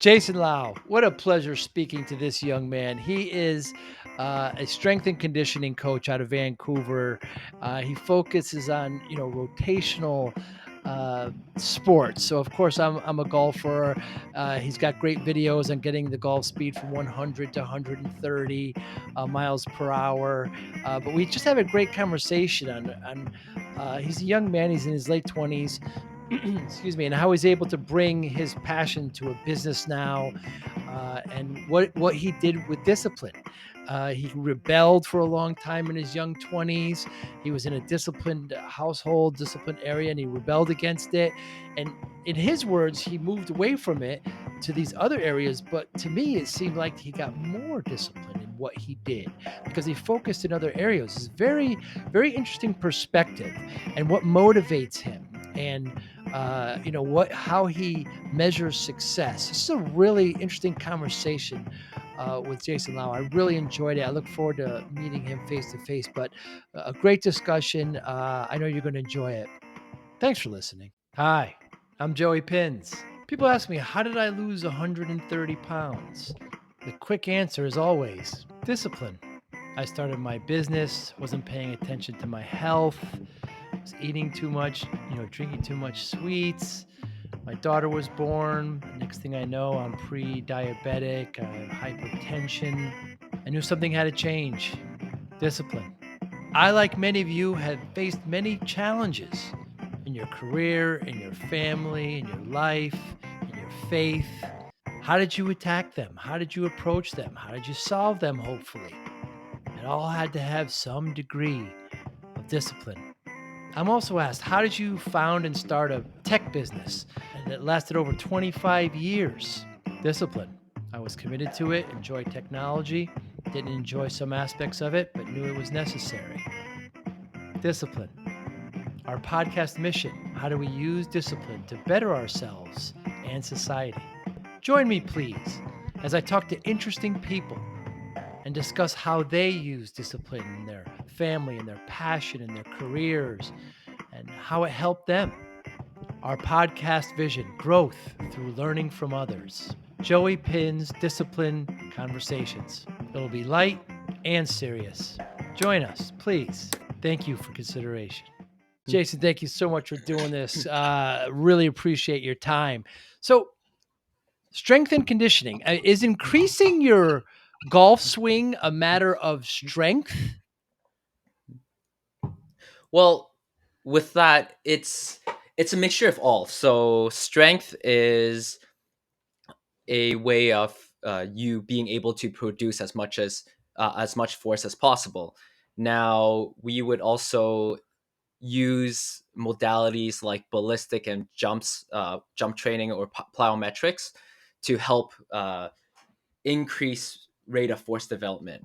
Jason Lau, what a pleasure speaking to this young man. He is a strength and conditioning coach out of Vancouver. He focuses on rotational sports. So of course I'm a golfer. He's got great videos on getting the golf speed from 100 to 130 miles per hour. But we just have a great conversation on. He's a young man. He's in his late 20s. Excuse me, and how he's able to bring his passion to a business now, and what he did with discipline. He rebelled for a long time in his young 20s. He was in a disciplined household, disciplined area, and he rebelled against it. And in his words, he moved away from it to these other areas. But to me, it seemed like he got more discipline in what he did because he focused in other areas. It's very, very interesting perspective and what motivates him. And how he measures success. This is a really interesting conversation with Jason Lau. I really enjoyed it. I look forward to meeting him face to face. But a great discussion. I know you're going to enjoy it. Thanks for listening. Hi, I'm Joey Pinz. People ask me, how did I lose 130 pounds? The quick answer is always discipline. I started my business, wasn't paying attention to my health, was eating too much, drinking too much sweets. My daughter was born. Next thing I know, I'm pre-diabetic. I have hypertension. I knew something had to change. Discipline. I, like many of you, have faced many challenges in your career, in your family, in your life, in your faith. How did you attack them? How did you approach them? How did you solve them, hopefully? It all had to have some degree of discipline. I'm also asked, how did you found and start a tech business that lasted over 25 years? Discipline. I was committed to it, enjoyed technology, didn't enjoy some aspects of it, but knew it was necessary. Discipline. Our podcast mission: how do we use discipline to better ourselves and society? Join me, please, as I talk to interesting people and discuss how they use discipline in their family, in their passion, in their careers, and how it helped them. Our podcast vision: growth through learning from others. Joey Pin's Discipline Conversations. It'll be light and serious. Join us, please. Thank you for consideration. Jason, thank you so much for doing this. Really appreciate your time. So, strength and conditioning is increasing your golf swing a matter of strength? Well, with that, it's a mixture of all. So strength is a way of you being able to produce as much force as possible. Now, we would also use modalities like ballistic and jump training or plyometrics to help increase rate of force development.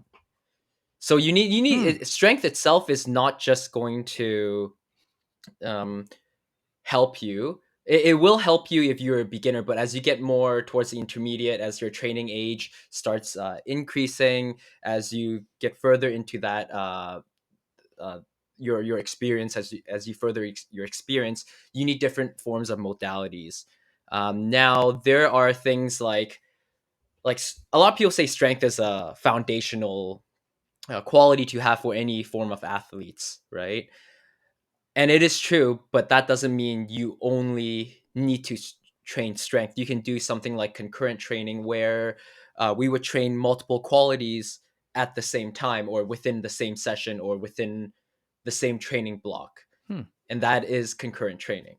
So strength itself is not just going to um, help you. It will help you if you're a beginner, but as you get more towards the intermediate, as your training age starts increasing, as you get further into that uh, your experience, as you further your experience, you need different forms of modalities. Now there are things like a lot of people say strength is a foundational quality to have for any form of athletes, right? And it is true, but that doesn't mean you only need to train strength. You can do something like concurrent training, where we would train multiple qualities at the same time, or within the same session, or within the same training block. Hmm. And that is concurrent training.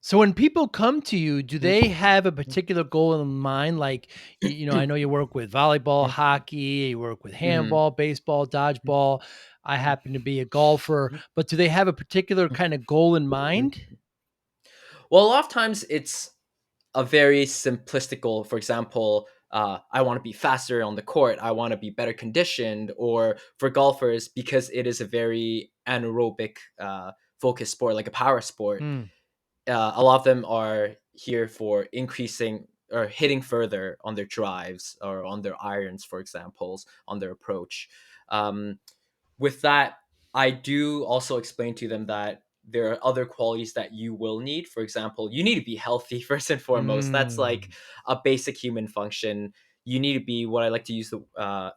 So when people come to you, do they have a particular goal in mind? Like, I know you work with volleyball, hockey, you work with Mhm. handball, baseball, dodgeball. I happen to be a golfer, but do they have a particular kind of goal in mind? Well, a lot of times it's a very simplistic goal. For example, I want to be faster on the court. I want to be better conditioned. Or for golfers, because it is a very anaerobic focused sport, like a power sport, Hmm. a lot of them are here for increasing or hitting further on their drives or on their irons, for examples, on their approach. Um, with that, I do also explain to them that there are other qualities that you will need. For example, you need to be healthy first and foremost. That's like Mm. a basic human function. You need to be, what I like to use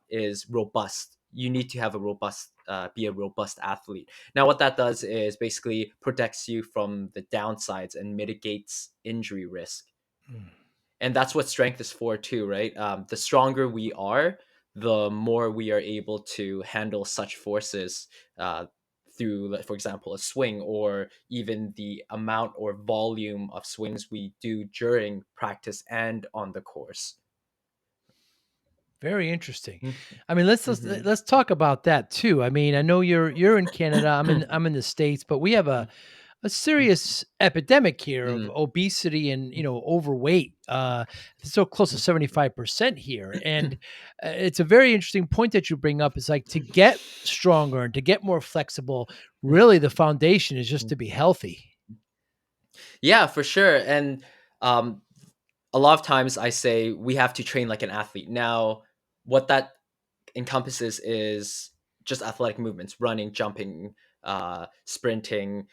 is robust. You need to have a robust, be a robust athlete. Now, what that does is basically protects you from the downsides and mitigates injury risk. Mm. And that's what strength is for too, right? The stronger we are, the more we are able to handle such forces uh, through, like, for example, a swing, or even the amount or volume of swings we do during practice and on the course. Very interesting. Mhm. I mean, Mhm. let's talk about that too. I mean, I know you're in Canada. I'm in the States, but we have a serious epidemic here of Mm. obesity and overweight. It's so close to Mm. 75% here, and it's a very interesting point that you bring up. It's like to get stronger and to get more flexible. Really, the foundation is just to be healthy. Yeah, for sure. And um, a lot of times I say we have to train like an athlete. Now, what that encompasses is just athletic movements: running, jumping, sprinting,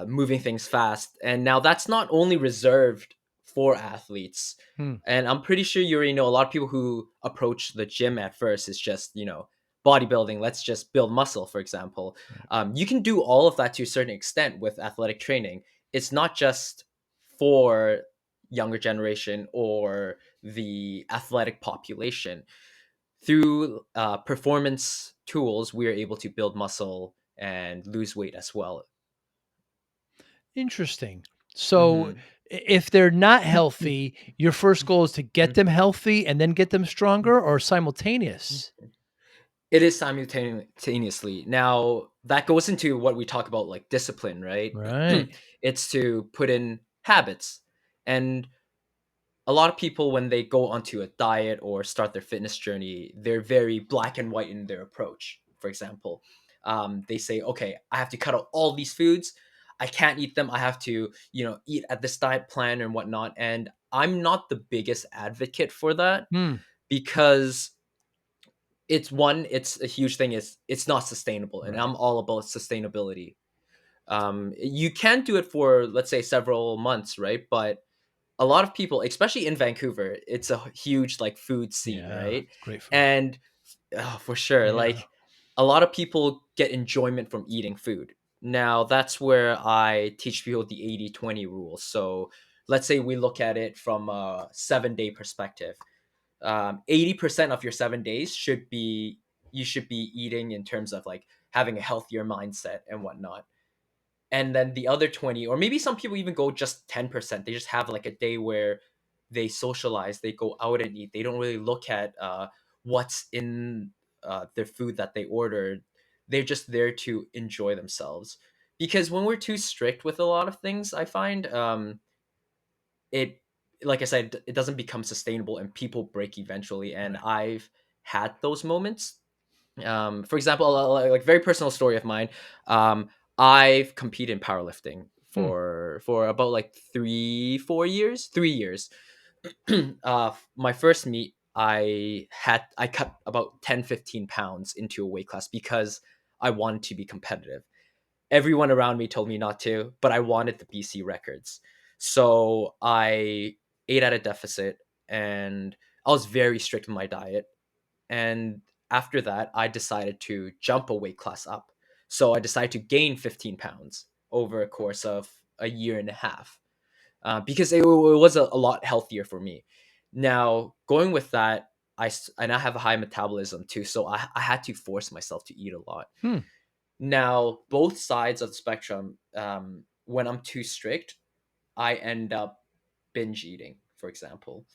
moving things fast. And now that's not only reserved for athletes. Hmm. And I'm pretty sure you already know a lot of people who approach the gym at first is just, bodybuilding. Let's just build muscle, for example. Right. You can do all of that to a certain extent with athletic training. It's not just for younger generation or the athletic population. Through performance tools, we are able to build muscle and lose weight as well. Interesting. So, Mhm. if they're not healthy, your first goal is to get Mhm. them healthy and then get them stronger, or simultaneous? It is simultaneously. Now, that goes into what we talk about, like discipline, right? Right. It's to put in habits. And a lot of people, when they go onto a diet or start their fitness journey, they're very black and white in their approach. For example, they say, okay, I have to cut out all these foods. I can't eat them. I have to, eat at this diet plan and whatnot. And I'm not the biggest advocate for that, Hmm. because it's a huge thing, is it's not sustainable. And Right. I'm all about sustainability. You can do it for, let's say, several months, right? But a lot of people, especially in Vancouver, it's a huge like food scene, Yeah. right? Great food. And oh, for sure, Yeah. like a lot of people get enjoyment from eating food. Now, that's where I teach people the 80-20 rule. So let's say we look at it from a 7-day perspective. 80% of your 7 days should be, you should be eating in terms of like having a healthier mindset and whatnot. And then the other 20, or maybe some people even go just 10%, they just have like a day where they socialize, they go out and eat, they don't really look at what's in their food that they ordered. They're just there to enjoy themselves. Because when we're too strict with a lot of things, I find it, like I said, it doesn't become sustainable and people break eventually. And Right. I've had those moments. For example, like very personal story of mine. Um, I've competed in powerlifting Hmm. for about like 3 4 years, 3 years. My first meet, I cut about 10 15 pounds into a weight class because I wanted to be competitive. Everyone around me told me not to, but I wanted the BC records. So I ate at a deficit, and I was very strict with my diet. And after that, I decided to jump a weight class up. So I decided to gain 15 pounds over a course of a year and a half, because it was a lot healthier for me. Now, going with that, and I have a high metabolism too, so I had to force myself to eat a lot. Hmm. Now, both sides of the spectrum, when I'm too strict, I end up binge eating, for example.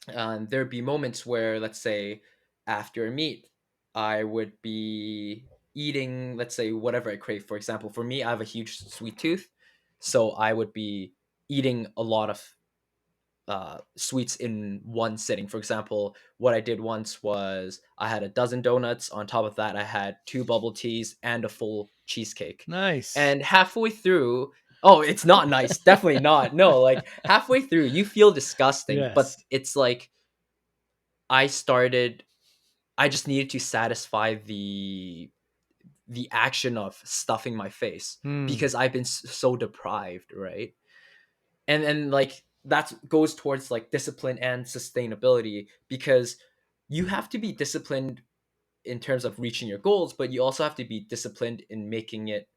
There'd be moments where, let's say, after a meet, I would be eating, let's say, whatever I crave. For example, for me, I have a huge sweet tooth, so I would be eating a lot of sweets in one sitting. For example, what I did once was I had a dozen donuts. On top of that, I had two bubble teas and a full cheesecake. Nice. And halfway through, oh, it's not nice. Definitely not. No, like halfway through, you feel disgusting, but Yes. it's like I started, I just needed to satisfy the action of stuffing my face Mm. because I've been so deprived, right? And like that goes towards like discipline and sustainability, because you have to be disciplined in terms of reaching your goals, but you also have to be disciplined in making it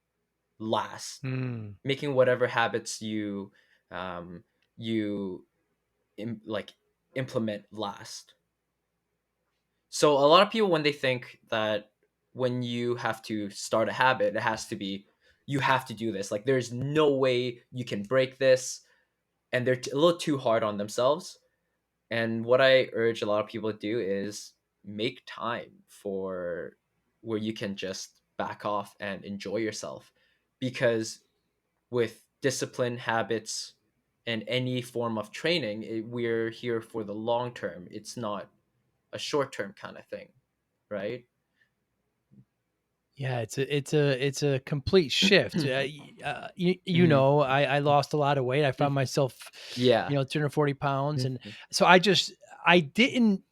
last, Mm. making whatever habits you um you like implement last. So a lot of people, when they think that when you have to start a habit, it has to be, you have to do this, like there's no way you can break this, and they're a little too hard on themselves. And what I urge a lot of people to do is make time for where you can just back off and enjoy yourself. Because with discipline, habits, and any form of training, we're here for the long term. It's not a short term kind of thing, right? Yeah, it's a complete shift. You Mhm. know, I lost a lot of weight. I found Mhm. myself, Yeah. 240 pounds, and Mhm. so I didn't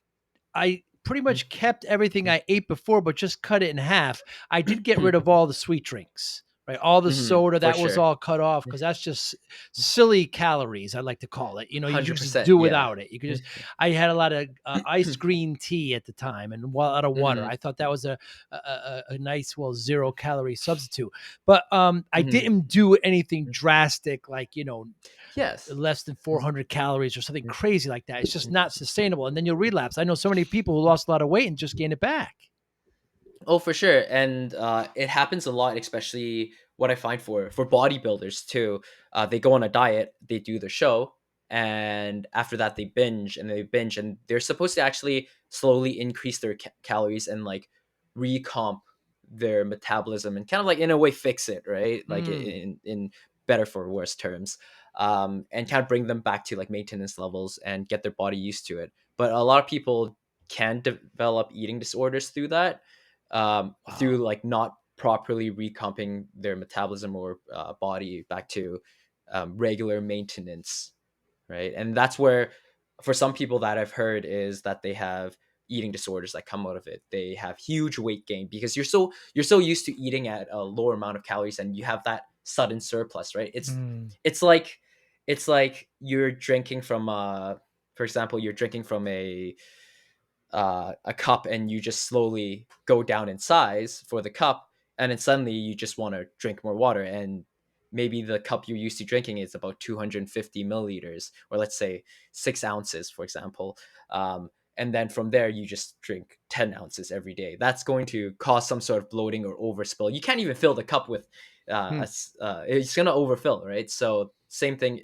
I pretty much kept everything I ate before, but just cut it in half. I did get rid of Mhm. all the sweet drinks, right? All the soda, For that was sure. all cut off because that's just silly calories, I like to call it. You could just 100%. do Yeah. without it. You could just. I had a lot of iced green tea at the time and a lot of water. Mhm. I thought that was a nice, well, 0 calorie substitute. But I Mhm. didn't do anything drastic like Yes. less than Mhm. 400 calories or something Mhm. crazy like that. It's just Mhm. not sustainable. And then you'll relapse. I know so many people who lost a lot of weight and just gained it back. Oh, for sure, and it happens a lot, especially what I find for bodybuilders too. They go on a diet, they do the show, and after that they binge, and they're supposed to actually slowly increase their calories and like recomp their metabolism and kind of like in a way fix it, right? Like Mm. in better for worse terms, and kind of bring them back to like maintenance levels and get their body used to it. But a lot of people can develop eating disorders through that, through Wow. like not properly recomping their metabolism or body back to regular maintenance, right? And that's where, for some people that I've heard, is that they have eating disorders that come out of it. They have huge weight gain because you're so used to eating at a lower amount of calories, and you have that sudden surplus, right? Mm. It's like it's like you're drinking from for example, you're drinking from a cup, and you just slowly go down in size for the cup, and then suddenly you just want to drink more water, and maybe the cup you're used to drinking is about 250 milliliters, or let's say 6 ounces, for example. And then from there you just drink 10 ounces every day. That's going to cause some sort of bloating or overspill. You can't even fill the cup with Hmm. it's going to overfill, right? So same thing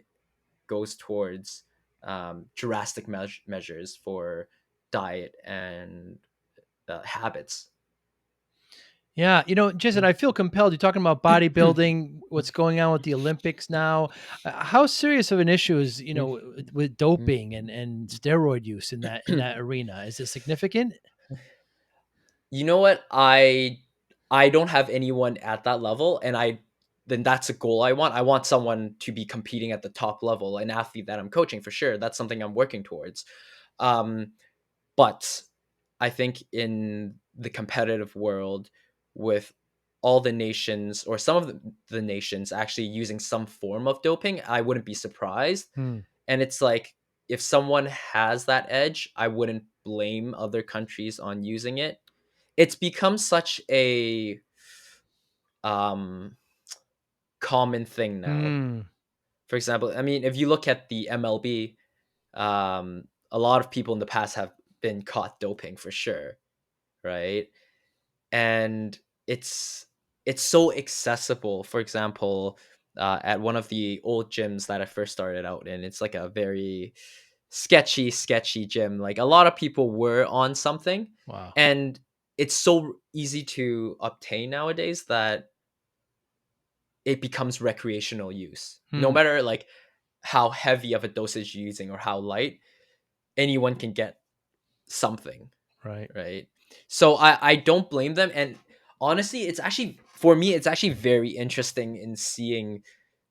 goes towards drastic measures for diet and habits. Yeah, Jason, I feel compelled. You're talking about bodybuilding, what's going on with the Olympics now. How serious of an issue is, with doping and steroid use in that arena? Is it significant? You know what? I don't have anyone at that level, and I then that's a goal I want. I want someone to be competing at the top level, an athlete that I'm coaching for sure. That's something I'm working towards. Um, But I think in the competitive world, with all the nations or some of the nations actually using some form of doping, I wouldn't be surprised. Hmm. And it's like, if someone has that edge, I wouldn't blame other countries on using it. It's become such a um, common thing now. Hmm. For example, I mean, if you look at the MLB, a lot of people in the past have been caught doping for sure, right? And it's it's so accessible. For example, at one of the old gyms that I first started out in, it's like a very sketchy gym. Like a lot of people were on something, Wow. and it's so easy to obtain nowadays that it becomes recreational use. No Hmm. matter like how heavy of a dosage you're using or how light, anyone can get something, Right. right? So I don't blame them, and honestly, it's actually, for me, it's actually very interesting in seeing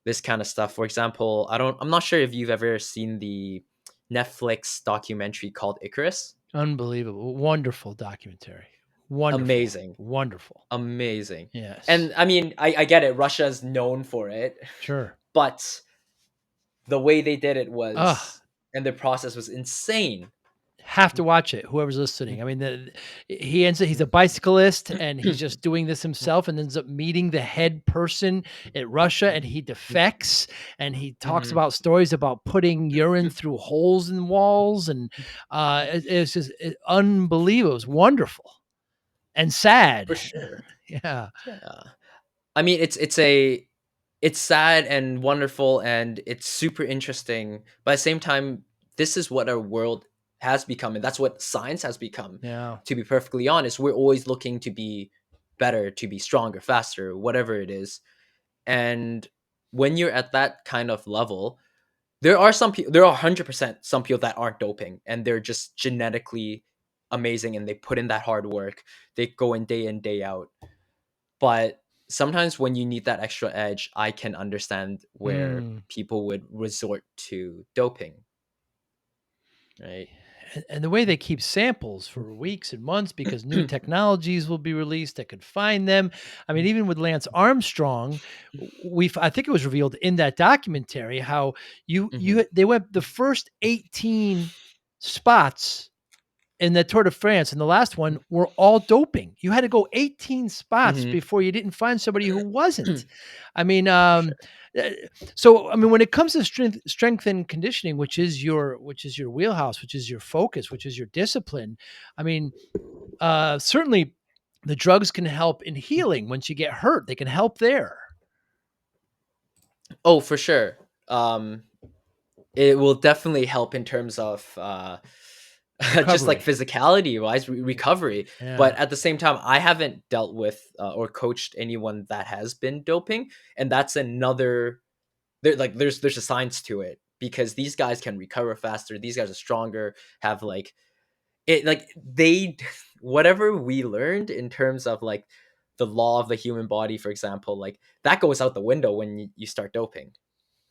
this kind of stuff. For example, I'm not sure if you've ever seen the Netflix documentary called Icarus. Unbelievable. Wonderful documentary. Wonderful. Amazing. Wonderful. Amazing. Yes. And I mean, I get it. Russia's known for it, Sure. but the way they did it Ah, was, and the process was insane. have to watch it, whoever's listening. I mean, he's a bicyclist and he's just doing this himself and ends up meeting the head person at Russia and he defects and he talks Mhm. about stories about putting urine through holes in walls and it's just unbelievable. It was wonderful and sad. For sure. Yeah. Yeah. I mean, it's sad and wonderful and it's super interesting, but at the same time, this is what our world has become, and that's what science has become. Yeah. To be perfectly honest, we're always looking to be better, to be stronger, faster, whatever it is. And when you're at that kind of level, there are 100% some people that aren't doping and they're just genetically amazing and they put in that hard work. They go in, day out. But sometimes when you need that extra edge, I can understand where Mm. people would resort to doping, right? And the way they keep samples for weeks and months because new technologies will be released that could find them. I mean, even with Lance Armstrong, I think it was revealed in that documentary how Mhm, they went the first 18 spots in the Tour de France and the last one were all doping. You had to go 18 spots mhm. before you didn't find somebody who wasn't. I mean, For sure. uh, so I mean, when it comes to strength and conditioning, which is your wheelhouse, which is your focus, which is your discipline. I mean, certainly the drugs can help in healing once you get hurt. They can help there. Oh, for sure. It will definitely help in terms of just like Recovery. physicality wise, recovery. But Yeah. at the same time, I haven't dealt with or coached anyone that has been doping, and that's another. There's a science to it because these guys can recover faster. These guys are stronger. Have like it like they whatever we learned in terms of like the law of the human body, for example, like that goes out the window when you start doping,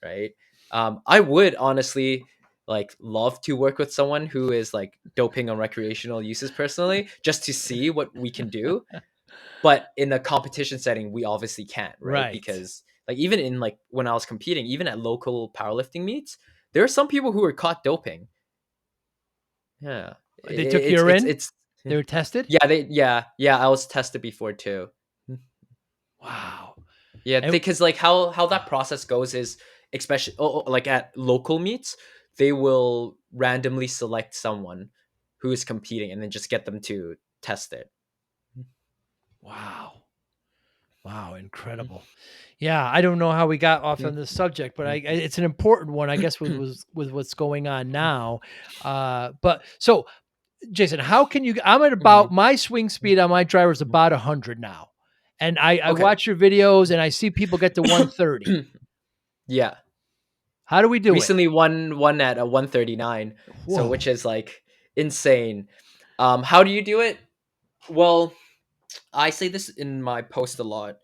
right? I would honestly like love to work with someone who is like doping on recreational uses personally, just to see what we can do. But in a competition setting, we obviously can't, right? Right. Because like even in like when I was competing, even at local powerlifting meets, there are some people who were caught doping. Yeah, They took urine. it's They were tested. yeah, I was tested before too. Wow. Yeah, And because like how that process goes is especially like at local meets, they will randomly select someone who is competing and then just get them to test it. wow. Wow, incredible. Yeah, I don't know how we got off on this subject, but it's an important one, I guess, with what's going on now. But so, Jason, how can you? I'm at about Mhm. my swing speed on my driver is about 100 now, and I Okay. watch your videos and I see people get to 130. Yeah. How do we do it? Recently one at a 139, so Whoa. which is like insane. How do you do it? Well, I say this in my post a lot.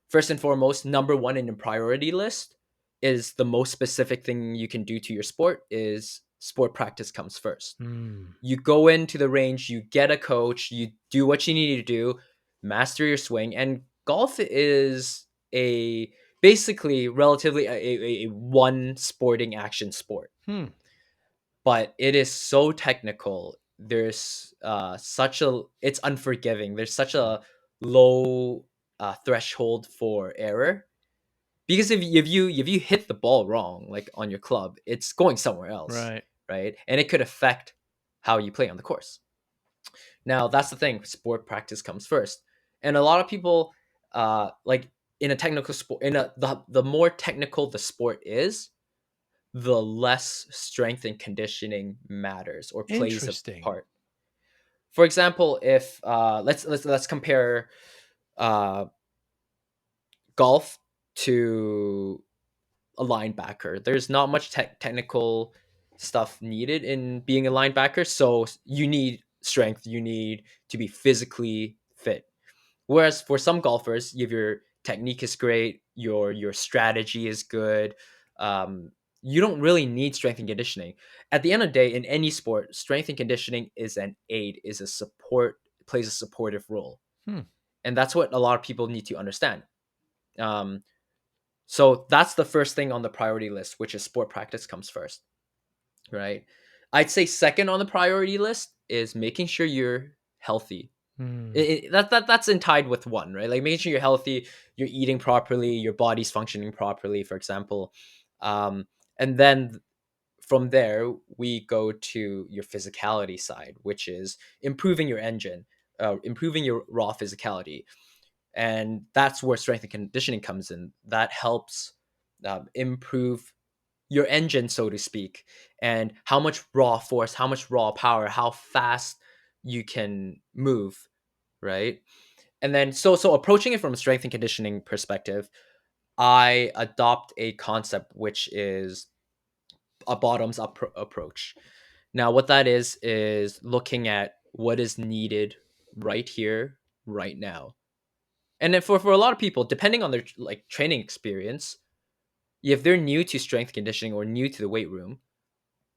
First and foremost, number one in the priority list is the most specific thing you can do to your sport is sport practice comes first. Mm, You go into the range, you get a coach, you do what you need to do, master your swing, and golf is a basically relatively a one sporting action sport, hmm. but it is so technical. There's such a it's unforgiving. There's such a low threshold for error because if you hit the ball wrong, like on your club, it's going somewhere else, Right. right? And it could affect how you play on the course. Now that's the thing. Sport practice comes first, and a lot of people, like in a technical sport, the more technical the sport is, the less strength and conditioning matters or plays a Interesting. part. For example, if let's compare uh, golf to a linebacker. There's not much technical stuff needed in being a linebacker, so you need strength. You need to be physically fit. Whereas for some golfers, if your technique is great, your strategy is good, you don't really need strength and conditioning. At the end of the day, in any sport, strength and conditioning is an aid, is a support plays a supportive role. Hmm. And that's what a lot of people need to understand. Um, so that's the first thing on the priority list, which is sport practice comes first, right? I'd say second on the priority list is making sure you're healthy. Hmm. That's in tied with one, right? Like making sure you're healthy, you're eating properly, your body's functioning properly, for example. And then from there, we go to your physicality side, which is improving your engine, improving your raw physicality. And that's where strength and conditioning comes in. That helps improve your engine, so to speak, and how much raw force, how much raw power, how fast you can move, right? And then so approaching it from a strength and conditioning perspective, I adopt a concept which is a bottoms up approach. Now, what that is looking at what is needed right here, right now. And then for a lot of people, depending on their like training experience, if they're new to strength conditioning or new to the weight room,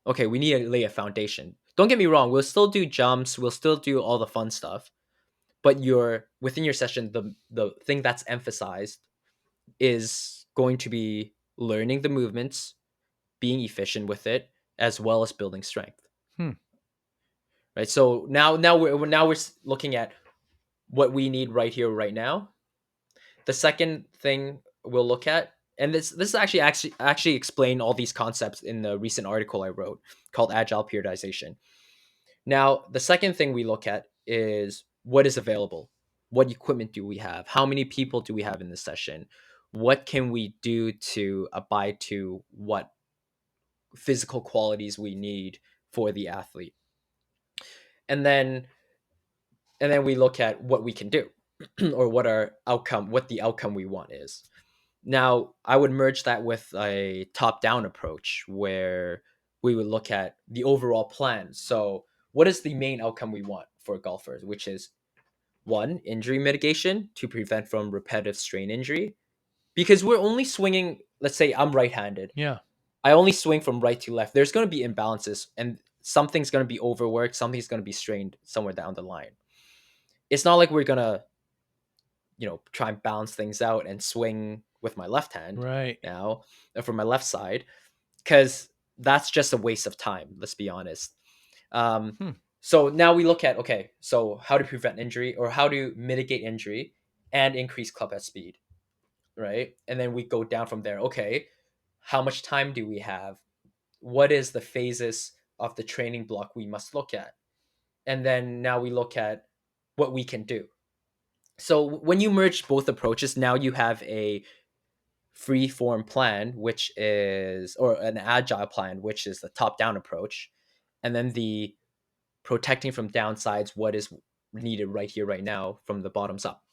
okay, we need to lay a foundation. Don't get me wrong, we'll still do jumps, we'll still do all the fun stuff, but you're within your session, the thing that's emphasized is going to be learning the movements, being efficient with it, as well as building strength. Hmm. Right. So now we're looking at what we need right here, right now. The second thing we'll look at, and this is actually explain all these concepts in the recent article I wrote called Agile Periodization. Now, the second thing we look at is what is available. What equipment do we have? How many people do we have in this session? What can we do to abide to what physical qualities we need for the athlete? And then we look at what we can do or what the outcome we want is. Now, I would merge that with a top down approach where we would look at the overall plan. So, what is the main outcome we want for golfers, which is one, injury mitigation to prevent from repetitive strain injury? Because we're only swinging, let's say I'm right handed, Yeah. I only swing from right to left. There's going to be imbalances and something's going to be overworked, something's going to be strained somewhere down the line. It's not like we're going to try and balance things out and swing with my left hand Right. now from my left side, because that's just a waste of time. Let's be honest. Um, Hmm. so now we look at, okay, so how to prevent injury or how to mitigate injury and increase club head speed, right? And then we go down from there. Okay, how much time do we have? What is the phases of the training block we must look at? And then now we look at what we can do. So when you merge both approaches, now you have a free form plan, which is, or an agile plan, which is the top down approach. And then the protecting from downsides, what is needed right here, right now, from the bottoms up.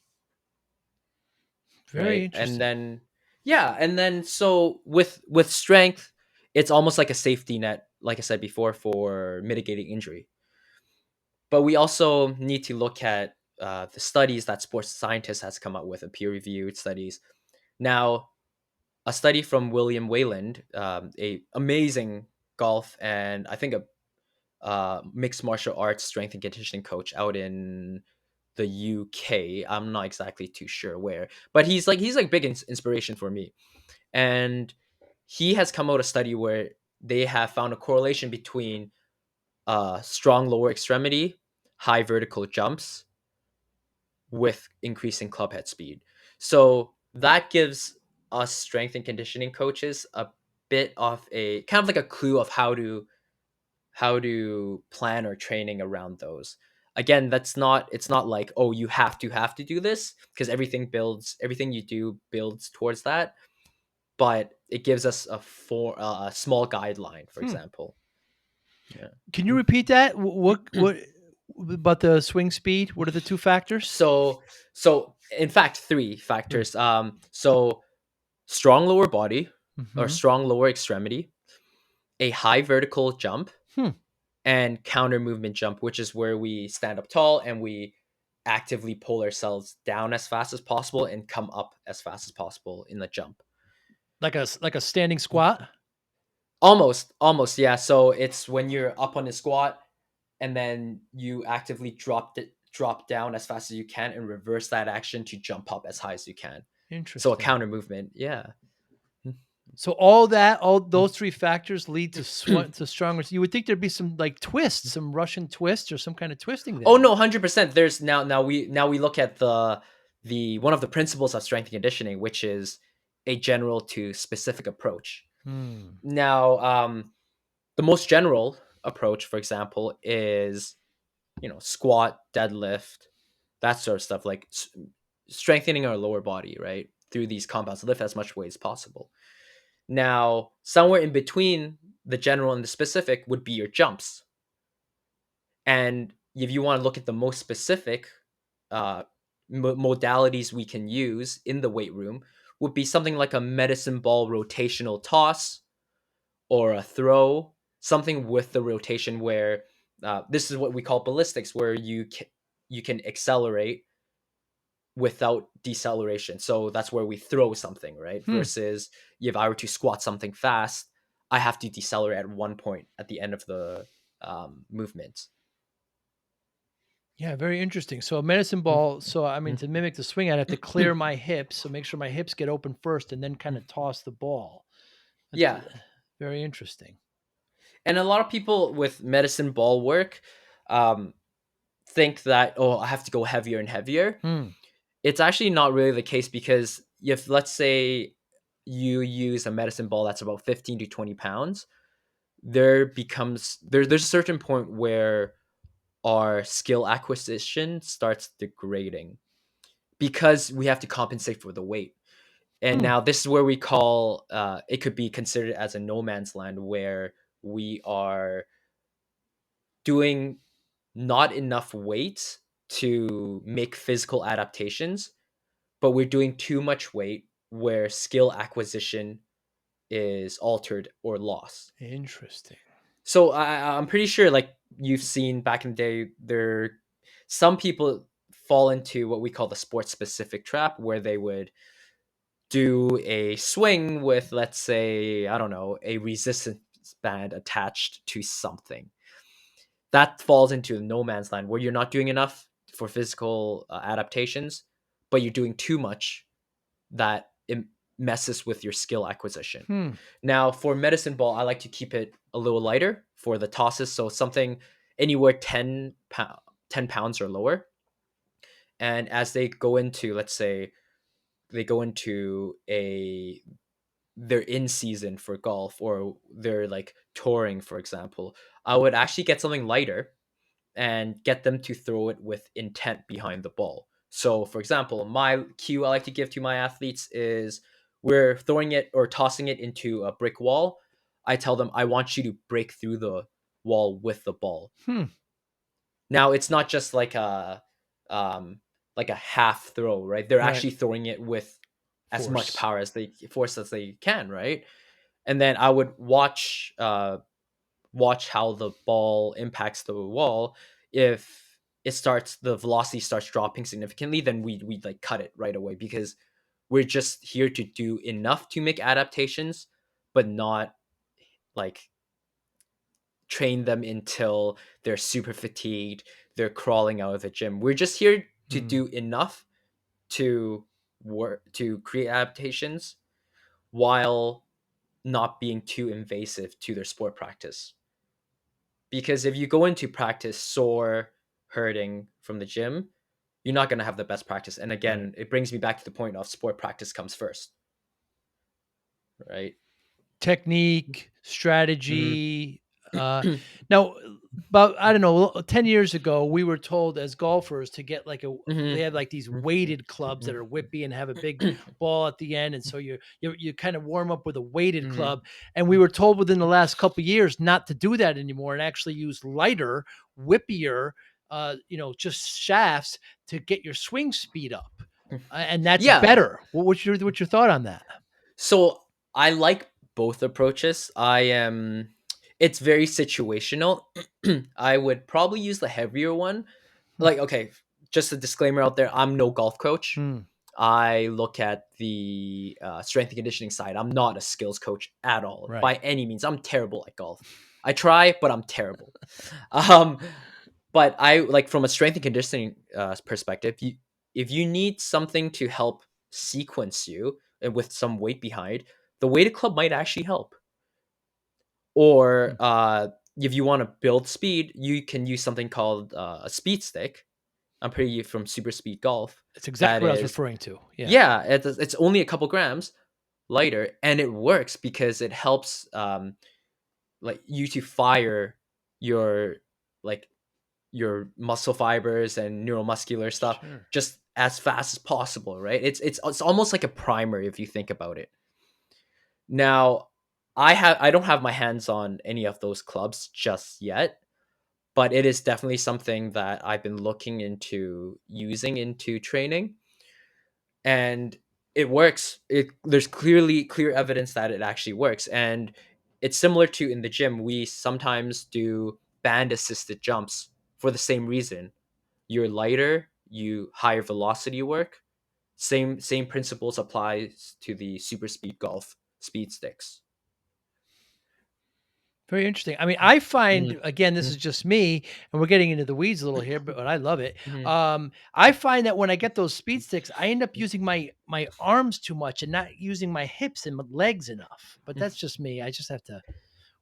Very Right. And interesting. then, yeah. And then, so with strength, it's almost like a safety net, like I said before, for mitigating injury. But we also need to look at the studies that sports scientists has come up with, a peer reviewed studies. Now, a study from William Wayland, a amazing golf and I think a mixed martial arts strength and conditioning coach out in the UK. I'm not exactly too sure where, but he's like big inspiration for me. And he has come out a study where they have found a correlation between strong lower extremity, high vertical jumps with increasing club head speed. So that gives us strength and conditioning coaches a bit of a kind of like a clue of how to plan our training around those. Again, it's not like, oh, you have to do this, because everything you do builds towards that, but it gives us a small guideline, for Hmm. example. Yeah. Can you repeat that? What about the swing speed? What are the two factors? So in fact, three Three. factors. So strong lower body or Mhm. strong lower extremity, a high vertical jump, Hmm. and counter movement jump, which is where we stand up tall and we actively pull ourselves down as fast as possible and come up as fast as possible in the jump. Like a standing squat? Almost, yeah. So it's when you're up on the squat and then you actively drop down as fast as you can and reverse that action to jump up as high as you can. So a Interesting. counter movement. Yeah. So all those 3 factors lead to to stronger. You would think there'd be some like twists, some Russian twist or some kind of twisting Oh there. no, 100%. There's now we look at the one of the principles of strength and conditioning, which is a general to specific approach. Hmm. Now, the most general approach, for example, is squat, deadlift, that sort of stuff, like strengthening our lower body, right, through these compounds, lift as much weight as possible. Now, somewhere in between the general and the specific would be your jumps. And if you want to look at the most specific uh, modalities we can use in the weight room, would be something like a medicine ball rotational toss or a throw, something with the rotation where this is what we call ballistics, where you can accelerate without deceleration. So that's where we throw something, right? Hmm. Versus if I were to squat something fast, I have to decelerate at one point at the end of the movement. Yeah, very interesting. So a medicine ball, so I mean to mimic the swing, I'd have to clear my hips, so make sure my hips get open first and then kind of toss the ball. That's Yeah. very interesting. And a lot of people with medicine ball work um, think that, oh, I have to go heavier and heavier. Hmm. It's actually not really the case, because if, let's say, you use a medicine ball that's about 15 to 20 pounds, there's a certain point where our skill acquisition starts degrading because we have to compensate for the weight. And Hmm. now this is where we call it could be considered as a no man's land, where we are doing not enough weight to make physical adaptations, but we're doing too much weight where skill acquisition is altered or lost. Interesting. So I'm pretty sure, like, you've seen back in the day, there some people fall into what we call the sports specific trap, where they would do a swing with, let's say, I don't know, a resistance band attached to something. That falls into the no man's land, where you're not doing enough for physical adaptations, but you're doing too much that it messes with your skill acquisition. Hmm. Now, for medicine ball, I like to keep it a little lighter for the tosses, so something anywhere 10 pounds or lower. And as they go into, let's say, they go into a they're in season for golf, or they're like touring, for example, I would actually get something lighter and get them to throw it with intent behind the ball. So, for example, my cue I like to give to my athletes is, we're throwing it or tossing it into a brick wall. I tell them, I want you to break through the wall with the ball. Hmm. Now, it's not just like a half throw, right? They're Right. actually throwing it with as much Force. power as they force as they can, right? And then I would watch how the ball impacts the wall. If the velocity starts dropping significantly, then we like cut it right away, because we're just here to do enough to make adaptations, but not like train them until they're super fatigued, they're crawling out of the gym. We're just here to Hmm. do enough to work to create adaptations while not being too invasive to their sport practice. Because if you go into practice sore, hurting from the gym, you're not going to have the best practice. And Right. again, it brings me back to the point of sport practice comes first, right? Technique, Mm-hmm. strategy. Now, about I don't know, 10 years ago, we were told as golfers to get like a. They Mm-hmm. have like these weighted clubs that are whippy and have a big ball at the end, and so you kind of warm up with a weighted Mm-hmm. club. And we were told within the last couple of years not to do that anymore and actually use lighter, whippier, just shafts to get your swing speed up, and that's Yeah. better. What's your thought on that? So I like both approaches. It's very situational. I would probably use the heavier one. Hmm. Like, okay, just a disclaimer out there, I'm no golf coach. Hmm. I look at the strength and conditioning side. I'm not a skills coach at all, Right. by any means. I'm terrible at golf. I try, but I'm terrible. Um, But I like from a strength and conditioning perspective, if you need something to help sequence you and with some weight behind, the weighted club might actually help. Or Hmm. if you want to build speed, you can use something called a speed stick. I'm pretty from Super Speed Golf. That's exactly That what I was is, referring to. Yeah. yeah, it's only a couple grams lighter, and it works because it helps like you to fire your like your muscle fibers and neuromuscular stuff Sure. just as fast as possible, right? It's almost like a primer if you think about it. Now, I don't have my hands on any of those clubs just yet, but it is definitely something that I've been looking into using into training, and it works. There's clear evidence that it actually works, and it's similar to in the gym. We sometimes do band assisted jumps for the same reason. You're lighter, you higher velocity work. Same principles applies to the super speed golf speed sticks. Very interesting. I mean, I find Mhm, again, this is mhm, just me, and we're getting into the weeds a little here, but I love it. mhm, I find that when I get those speed sticks, I end up using my arms too much and not using my hips and my legs enough. But mhm. that's just me. I just have to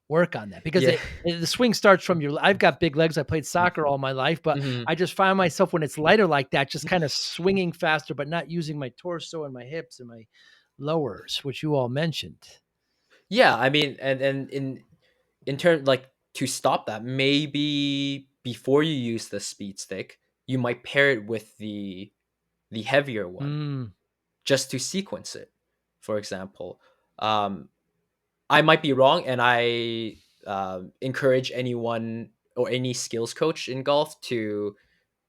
work on that because Yeah. the swing starts from your. I've got big legs. I played soccer all my life, but Mhm. I just find myself when it's lighter like that, just kind of swinging faster, but not using my torso and my hips and my lowers, which you all mentioned. Yeah, I mean, and in turn, like to stop that, maybe before you use the speed stick, you might pair it with the heavier one Mm, just to sequence it. For example, um, I might be wrong, and I encourage anyone or any skills coach in golf to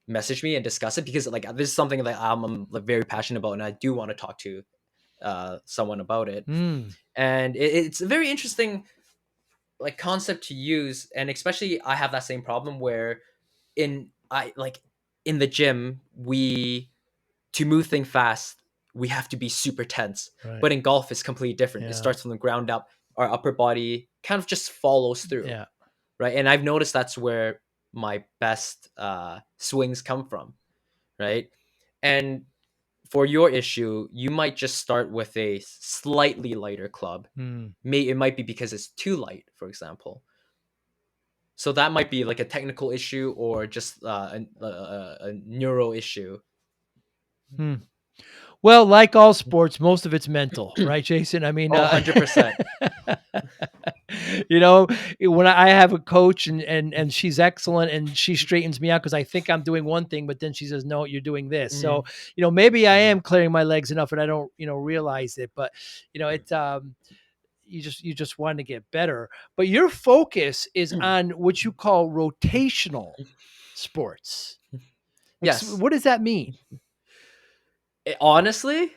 message me and discuss it because like this is something that I'm like very passionate about, and I do want to talk to someone about it. mm, And it's a very interesting like concept to use, and especially I have that same problem where I like in the gym we to move things fast we have to be super tense, right. but in golf it's completely different. It Yeah. starts from the ground up. Our upper body kind of just follows through, Yeah. right? And I've noticed that's where my best swings come from, right? And for your issue, you might just start with a slightly lighter club. Mm, It might be because it's too light, for example. So that might be like a technical issue or just a neuro issue. hmm. Well, like all sports, most of it's mental, right, Jason? I mean, Oh, 100%. you know, when I have a coach and she's excellent and she straightens me out because I think I'm doing one thing, but then she says, "No, you're doing this." So, Mhm, maybe I mhm, am clearing my legs enough and I don't, realize it. But it you just want to get better. But your focus is mhm. on what you call rotational sports. Yes. What does that mean? Honestly,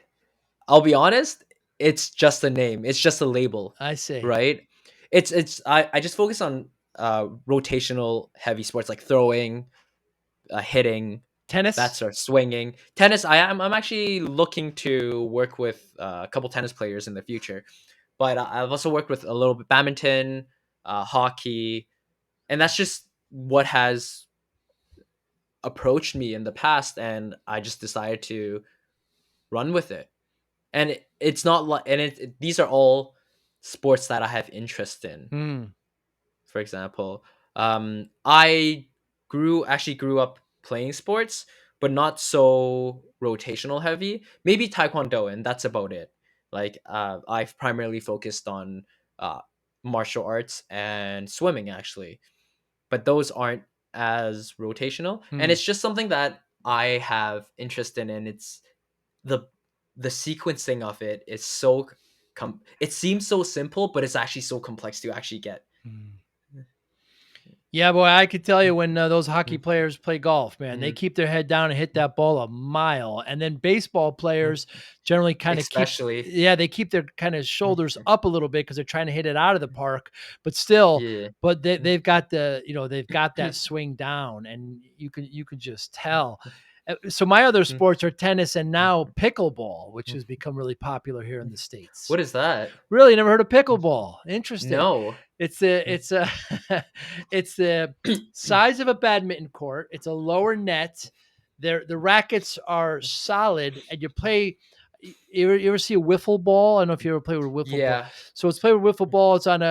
I'll be honest, it's just a name. It's just a label, I say right? I just focus on rotational heavy sports like throwing, hitting, that tennis. sort of swinging. Tennis, I'm actually looking to work with a couple tennis players in the future. But I've also worked with a little bit badminton, hockey, and that's just what has approached me in the past, and I just decided to run with it. And it's not like, and these are all sports that I have interest in. Mm, For example, I grew up playing sports, but not so rotational heavy. Maybe taekwondo, and that's about it. Like I've primarily focused on uh, martial arts and swimming, actually, but those aren't as rotational. And mm, it's just something that I have interest in, and it's the the sequencing of it is so it seems so simple, but it's actually so complex to actually get. mm. Yeah, boy, I could tell you when those hockey Mhm, players play golf, man, they mhm, keep their head down and hit that ball a mile. And then baseball mhm. players generally kind of keep, Especially, yeah, they keep their kind of mhm, shoulders up a little bit because they're trying to hit it out of the park. But still, yeah. but they've got they've got that swing down, and you can just tell. So my other Mm, sports are tennis and mm, now pickleball, which mm, has become really popular here in mm. the States. What is that? Really, never heard of pickleball. Interesting. No. Mm. It's a it's the size of a badminton court. It's a lower net. The rackets are solid, and you play. You ever see a wiffle ball? I don't know if you ever play with a wiffle ball. Yeah. So it's played with wiffle ball. It's on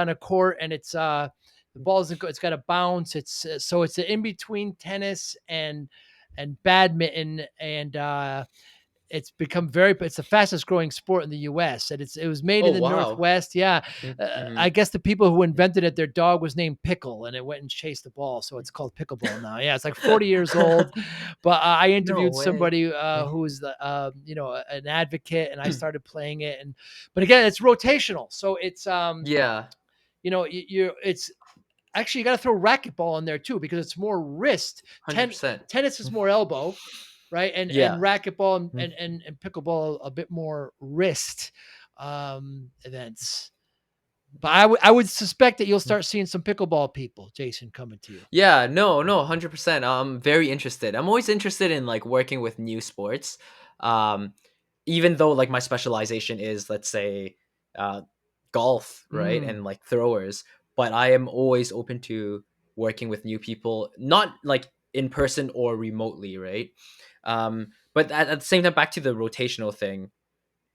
a court, and the ball isn't. It's got a bounce. So it's in between tennis and badminton, and it's the fastest growing sport in the US, and it was made in Oh, the wow. Northwest. Yeah. Mm, I mhm. guess the people who invented it, their dog was named Pickle and it went and chased the ball. So it's called pickleball now. Yeah. It's like 40 years old, but I No interviewed way. somebody Mm. who's an advocate, and I started playing it. But again, it's rotational. So Yeah, it's actually, you got to throw racquetball in there too, because it's more wrist. 100%. Tennis is Mm. more elbow, right? And Yeah. racquetball and Mm. and pickleball a bit more wrist events. But I would suspect that you'll Mm. start seeing some pickleball people, Jason, coming to you. Yeah, no, 100%. I'm very interested. I'm always interested in like working with new sports. Um, Even though like my specialization is, let's say, uh, golf, right? Mm, And like throwers, but I am always open to working with new people, not like in person or remotely, right? But at the same time, back to the rotational thing,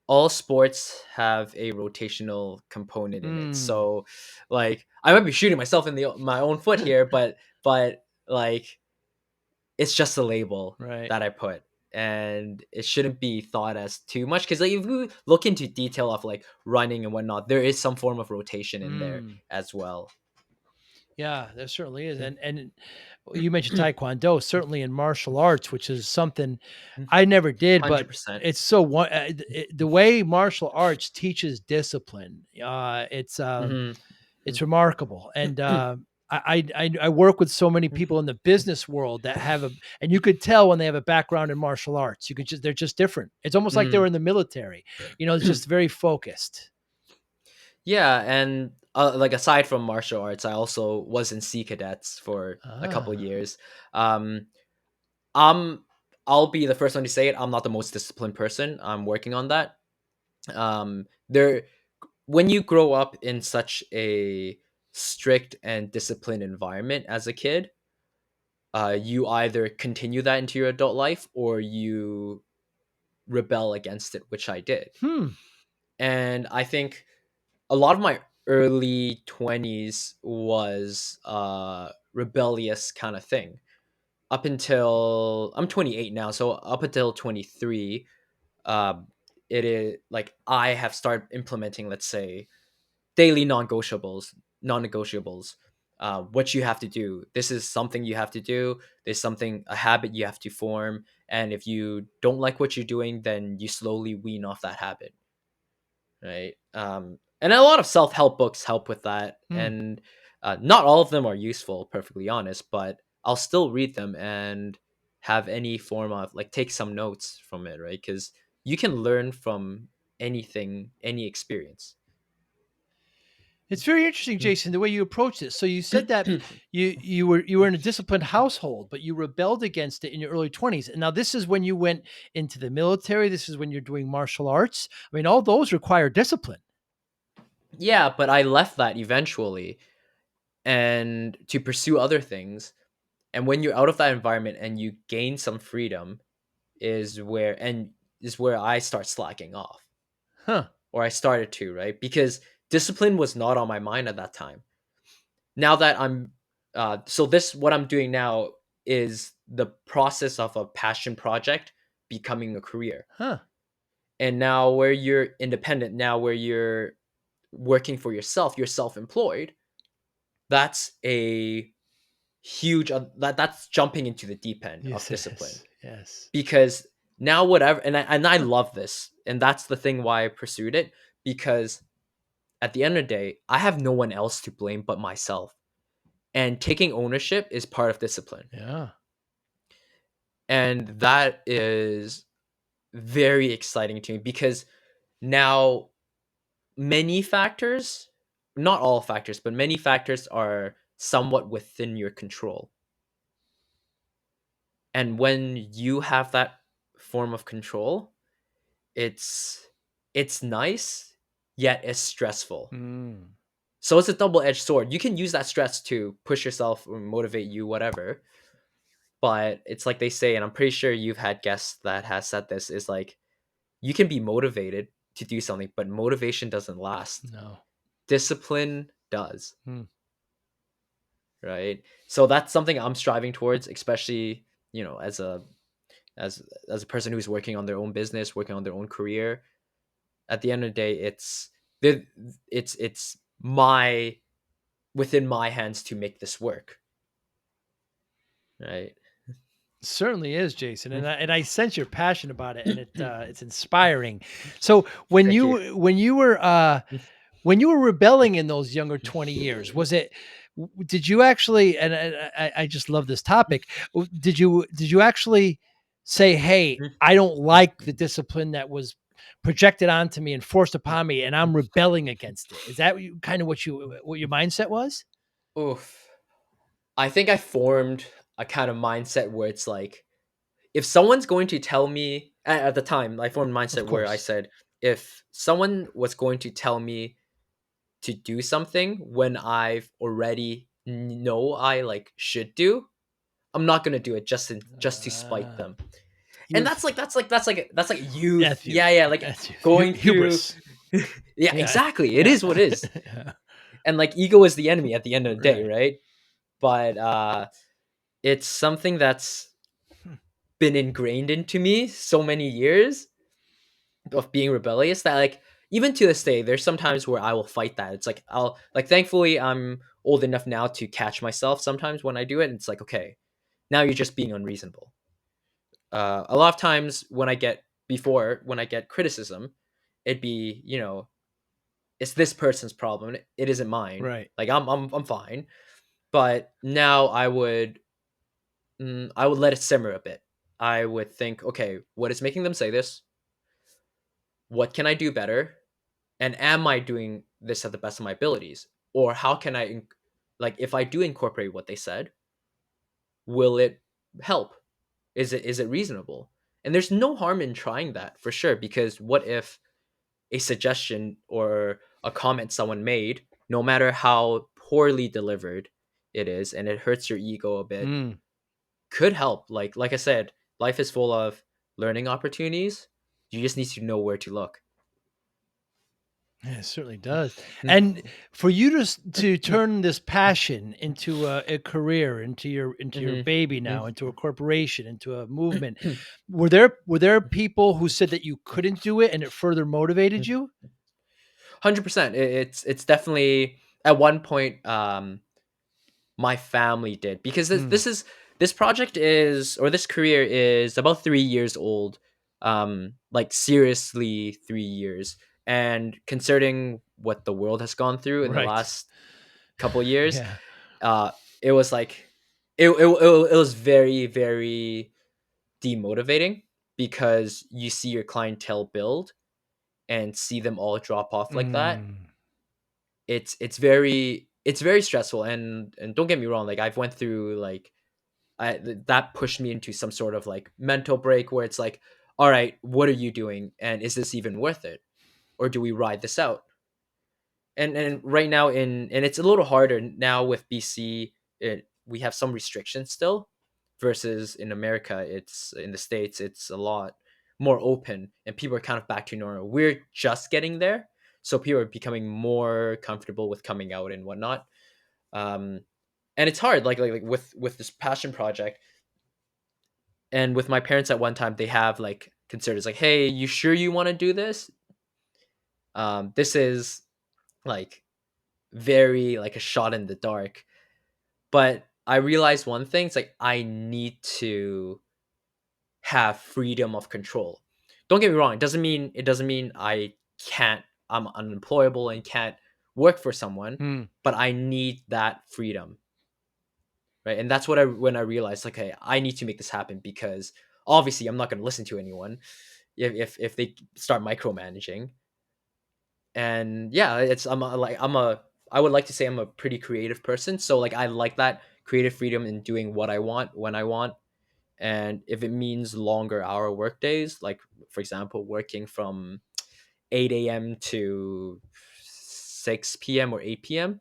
all sports have a rotational component in it. mm, So, like, I might be shooting myself in the my own foot here, but like, it's just a label right. that I put, and it shouldn't be thought as too much because like, if you look into detail of like running and whatnot, there is some form of rotation in there Mm. as well. Yeah, there certainly is. Mm. And you mentioned Taekwondo, certainly in martial arts, which is something Mm. I never did, but 100%. it's so the way martial arts teaches discipline. Mhm. It's remarkable, and I work with so many people in the business world that and you could tell when they have a background in martial arts. They're just different. It's almost like they were Mhm. in the military. It's just very focused. Yeah, and like aside from martial arts, I also was in Sea Cadets for a couple Ah, years. Um, I'm I'll be the first one to say it. I'm not the most disciplined person. I'm working on that. There, when you grow up in such a strict and disciplined environment as a kid, you either continue that into your adult life or you rebel against it, which I did. hmm, And I think a lot of my early 20s was a rebellious kind of thing. Up until I'm 28 now, so up until 23, um, it is like I have started implementing, let's say, daily non-negotiables. What you have to do. This is something you have to do. There's something a habit you have to form, and if you don't like what you're doing, then you slowly wean off that habit, right? And a lot of self-help books help with that, hmm. and not all of them are useful, perfectly honest, but I'll still read them and have any form of like take some notes from it, right? Because you can learn from anything, any experience. It's very interesting, Mm. Jason, the way you approach this. So you said that you were in a disciplined household, but you rebelled against it in your early 20s. And now this is when you went into the military. This is when you're doing martial arts. I mean, all those require discipline. Yeah, but I left that eventually and to pursue other things. And when you're out of that environment and you gain some freedom is where I start slacking off. Huh. Or I started to, right? Because discipline was not on my mind at that time. Now that I'm so this what I'm doing now is the process of a passion project becoming a career. Huh. And now where you're independent, now where you're working for yourself, you're self-employed, that's a huge that's jumping into the deep end of Yes, it discipline is. Yes. because now whatever and I love this and that's the thing why I pursued it because at the end of the day I have no one else to blame but myself and taking ownership is part of discipline Yeah. and that is very exciting to me because now many factors not all factors but many factors are somewhat within your control. And when you have that form of control, it's it's nice, yet it's stressful. Mm. So it's a double-edged sword. You can use that stress to push yourself or motivate you, whatever. But it's like they say, and I'm pretty sure you've had guests that has said this, is like you can be motivated to do something, but motivation doesn't last. No. Discipline does, Mm. right? So that's something I'm striving towards, especially, as a person who's working on their own business, working on their own career. At the end of the day, it's my within my hands to make this work, right? Certainly is, Jason, Mm. and I sense your passion about it, and it's inspiring. So when Thank you. when you were rebelling in those younger 20 years, was it did you actually, and I just love this topic. Did you actually say, "Hey, I don't like the discipline that was projected onto me and forced upon me, and I'm rebelling against it"? Is that kind of what your mindset was? Oof. I think I formed a kind of mindset where it's like, if someone's going to tell me at the time, I formed a Of mindset where I course. said, if someone was going to tell me to do something when I've already know I like should do, I'm not gonna do it just to spite Uh, them. And youth. that's like youth. That's Yeah, youth. yeah, like That's youth. going through. Hubris. Yeah, Yeah. exactly. It Yeah. is what it is. Yeah. And like ego is the enemy at the end of the day, Right. right? But it's something that's Hmm. been ingrained into me so many years of being rebellious that like even to this day there's sometimes where I will fight that. It's like I'll like thankfully I'm old enough now to catch myself sometimes when I do it, and it's like, okay, now you're just being unreasonable. A lot of times when I get criticism, it'd be, it's this person's problem, it isn't mine. Right. Like I'm fine. But now I would let it simmer a bit. I would think, okay, what is making them say this? What can I do better? And am I doing this at the best of my abilities? Or how can like, if I do incorporate what they said, will it help? Is it reasonable? And there's no harm in trying that for sure, because what if a suggestion or a comment someone made, no matter how poorly delivered it is, and it hurts your ego a bit, Mm. could help. Like I said, life is full of learning opportunities. You just need to know where to look. Yeah, it certainly does. And for you to turn this passion into a career, into your Mhm. baby now, into a corporation, into a movement, were there people who said that you couldn't do it and it further motivated you? 100%. It's definitely at one point. My family did, because Mm. this project is, or this career is about 3 years old. Like seriously, 3 years. And considering what the world has gone through in the Right. last couple years, Yeah. uh, it was like it was very very demotivating, because you see your clientele build and see them all drop off like that. Mm. It's very stressful, and don't get me wrong, like I've went through like that pushed me into some sort of like mental break where it's like, all right, what are you doing, and is this even worth it, or do we ride this out? And right now, and it's a little harder now with BC. We have some restrictions still, versus in America, it's in the States, it's a lot more open, and people are kind of back to normal. We're just getting there, so people are becoming more comfortable with coming out and whatnot. um and it's hard, like with this passion project. And with my parents, at one time they have like considered, it's like, hey, you sure you want to do this? This is like very like a shot in the dark. But I realized one thing, it's like I need to have freedom of control. Don't get me wrong, it doesn't mean I'm unemployable and can't work for someone, Mm. but I need that freedom, right? And that's what I when I realized, like, hey, I need to make this happen, because obviously I'm not going to listen to anyone if they start micromanaging. And yeah, I would like to say I'm a pretty creative person, so like I like that creative freedom in doing what I want when I want. And if it means longer hour work days, like for example, working from 8 a.m. to 6 p.m. or 8 p.m.,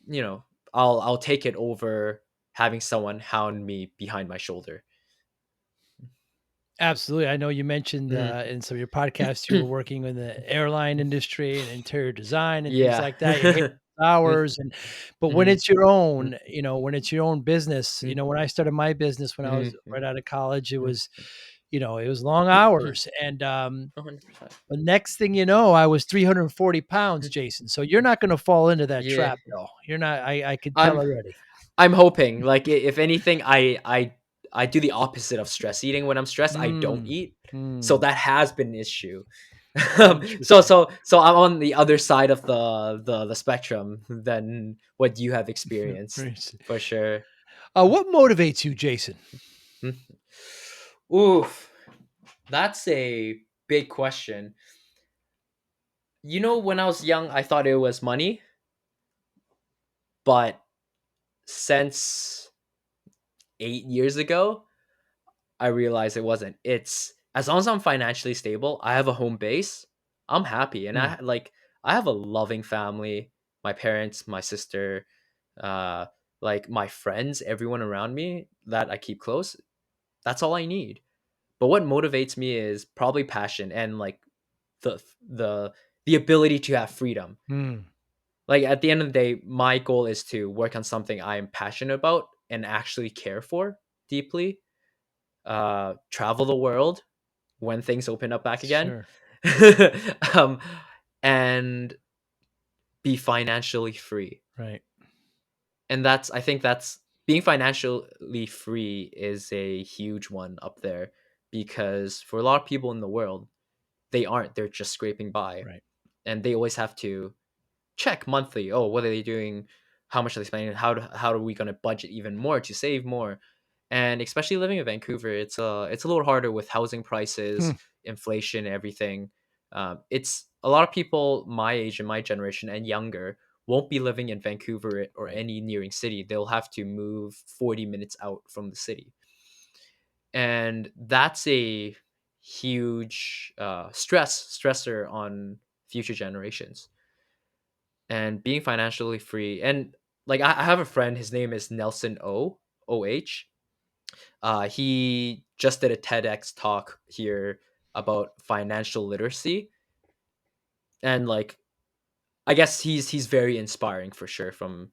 you know, I'll take it over having someone hound me behind my shoulder. Absolutely. I know you mentioned, Mhm. in some of your podcasts you were working in the airline industry and interior design and things Yeah. like that. You hate Mm, hours but when mhm, it's your mm, own, when it's your own business, mm, when I started my business when I was mhm, mm, right out of college, it mm, was, it was long hours and, 100%. the next thing you know, I was 340 pounds, Jason. So you're not gonna fall into that Yeah. trap though. You're not I could tell I'm already. I'm hoping, like, if anything, I do the opposite of stress eating. When I'm stressed, I don't Mm. eat, so Mm. that has been an issue. So Interesting. I'm on the other side of the spectrum than what you have experienced, Interesting. for sure. What motivates you, Jason? Mm. Oof, that's a big question. When I was young, I thought it was money, but since 8 years ago, I realized it wasn't. It's as long as I'm financially stable, I have a home base, I'm happy, and Mm. I have a loving family, my parents, my sister, uh, like my friends, everyone around me that I keep close. That's all I need. But what motivates me is probably passion and like the the the ability to have freedom. Mm. Like at the end of the day, my goal is to work on something I am passionate about and actually care for deeply. Travel the world when things open up back again, Sure. um, and be financially free. Right. And I think that's being financially free is a huge one up there because for a lot of people in the world, they aren't. They're just scraping by, Right. and they always have to check monthly. Oh, what are they doing? How much are they spending? How are we going to budget even more to save more? And especially living in Vancouver, it's a little harder with housing prices, Hmm. inflation, everything. It's a lot of people my age and my generation and younger won't be living in Vancouver or Right. any nearing city. They'll have to move 40 minutes out from the city, and that's a huge stressor on future generations. And being financially free, and like I have a friend, his name is Nelson O H. He just did a TEDx talk here about financial literacy, and like I guess he's very inspiring for sure from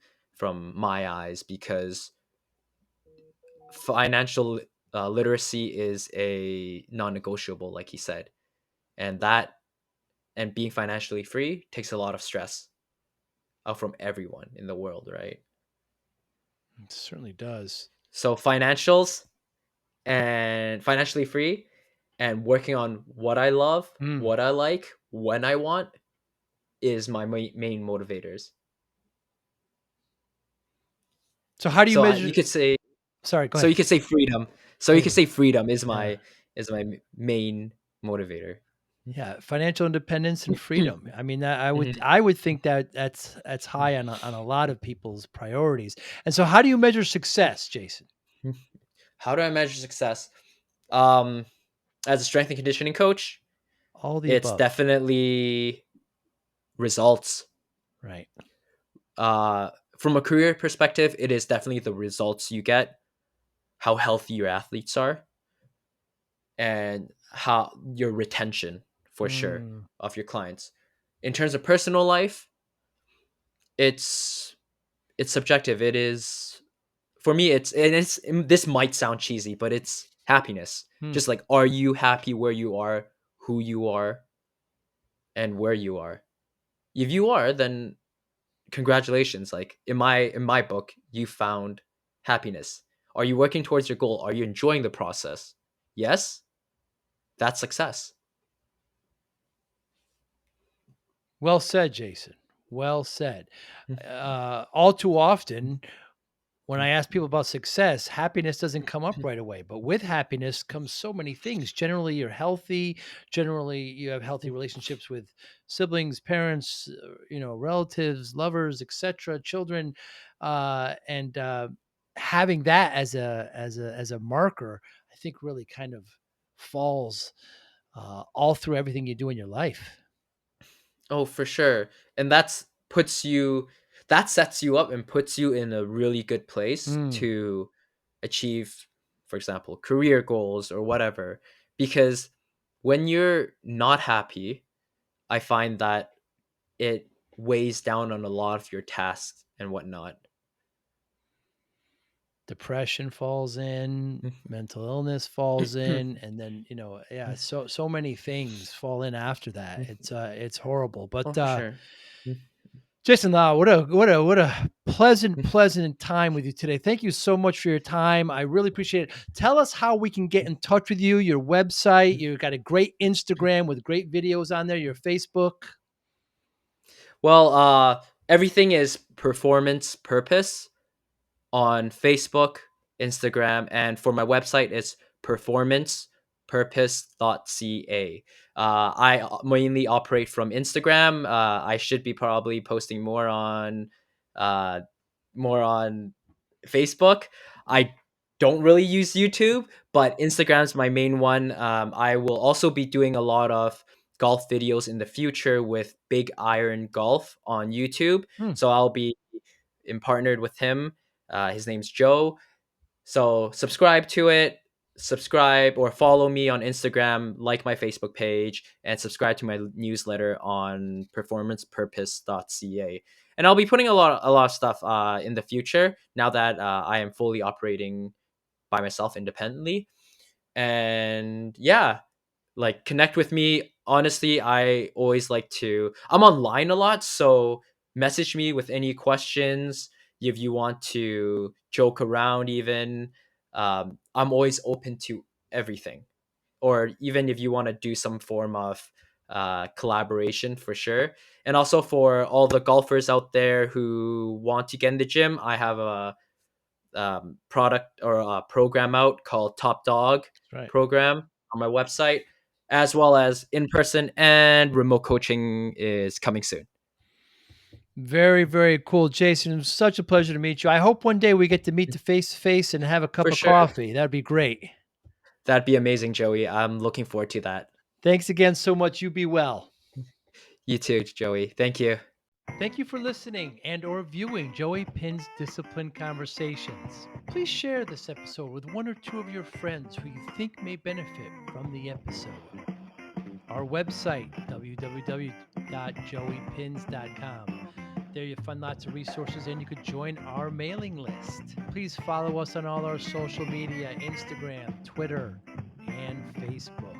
my eyes because financial literacy is a non-negotiable, like he said, and being financially free takes a lot of stress out from everyone in the world, right? It certainly does. So financials and financially free and working on what I love, Mm. what I like, when I want is my main motivators. So how do you So measure Sorry, go you ahead. could say freedom. So you could Freedom. say freedom Yeah. is my main motivator. Yeah, financial independence and freedom. I mean, that Mhm. I would think that that's high on on a lot of people's priorities. And so how do you measure success, Jason? How do I measure success? Um, as a strength and conditioning coach, All the it's above. definitely results. Right. Uh, from a career perspective, it is definitely the results you get, how healthy your athletes are, and how your retention for sure Mm. of your clients. In terms of personal life, it's it's subjective. It is for me. This might sound cheesy, but it's happiness. Hmm. Just like, are you happy where you are, who you are, and where you are? If you are, then congratulations. Like in my book, you found happiness. Are you working towards your goal? Are you enjoying the process? Yes, that's success. Well said, Jason. Well said. All too often, when I ask people about success, happiness doesn't come up right away. But with happiness comes so many things. Generally, you're healthy. Generally, you have healthy relationships with siblings, parents, relatives, lovers, etc., children, and having that as a marker, I think really kind of falls all through everything you do in your life. Oh, for sure. And that sets you up and puts you in a really good place Mm, to achieve, for example, career goals or whatever. Because when you're not happy, I find that it weighs down on a lot of your tasks and whatnot. depression falls in, mental illness falls in, and then yeah, so many things fall in after that. It's horrible, Oh, but for sure. Jason Lau, what a pleasant time with you today. Thank you so much for your time. I really appreciate it. Tell us how we can get in touch with you. Your website. You've got a great Instagram with great videos on there. Your Facebook. Well, everything is performance purpose on Facebook, Instagram, and for my website, it's performancepurpose.ca. I mainly operate from Instagram. I should be probably posting uh, more on Facebook. I don't really use YouTube, but Instagram's my main one. I will also be doing a lot of golf videos in the future with Big Iron Golf on YouTube. Hmm. So I'll be in partnered with him. His name's Joe. So subscribe to it. Subscribe or follow me on Instagram, like my Facebook page, and subscribe to my newsletter on performancepurpose.ca. And I'll be putting a lot of stuff in the future now that I am fully operating by myself independently. And yeah, like connect with me. Honestly, I always like to I'm online a lot, so message me with any questions if you want to joke around even. I'm always open to everything. Or even if you want to do some form of collaboration for sure. And also for all the golfers out there who want to get in the gym, I have a product or a program out called Top Dog That's right. program on my website, as well as in person and remote coaching is coming soon. Very, very cool, Jason. It was such a pleasure to meet you. I hope one day we get to meet face to face and have a cup For of sure. coffee. That'd be great. That'd be amazing, Joey. I'm looking forward to that. Thanks again so much. You be well. You too, Joey. Thank you. Thank you for listening and or viewing Joey Pinz Discipline Conversations. Please share this episode with one or two of your friends who you think may benefit from the episode. Our website, www.joeypins.com. There you'll find lots of resources and you could join our mailing list. Please follow us on all our social media, Instagram, Twitter, and Facebook.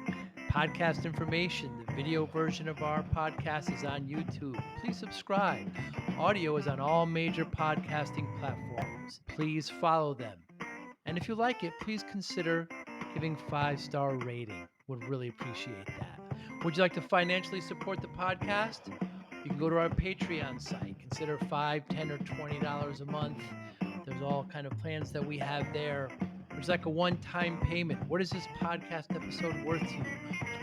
Podcast information, the video version of our podcast is on YouTube. Please subscribe. Audio is on all major podcasting platforms. Please follow them. And if you like it, please consider giving 5-star rating. Would really appreciate that. Would you like to financially support the podcast? You can go to our Patreon site. Consider $5, $10, or $20 a month. There's all kind of plans that we have there. There's like a one-time payment. What is this podcast episode worth to you?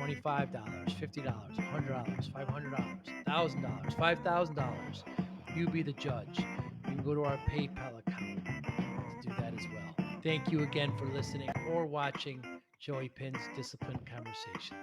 $25, $50, $100, $500, $1,000, $5,000. You be the judge. You can go to our PayPal account to do that as well. Thank you again for listening or watching Joey Pin's Discipline Conversations.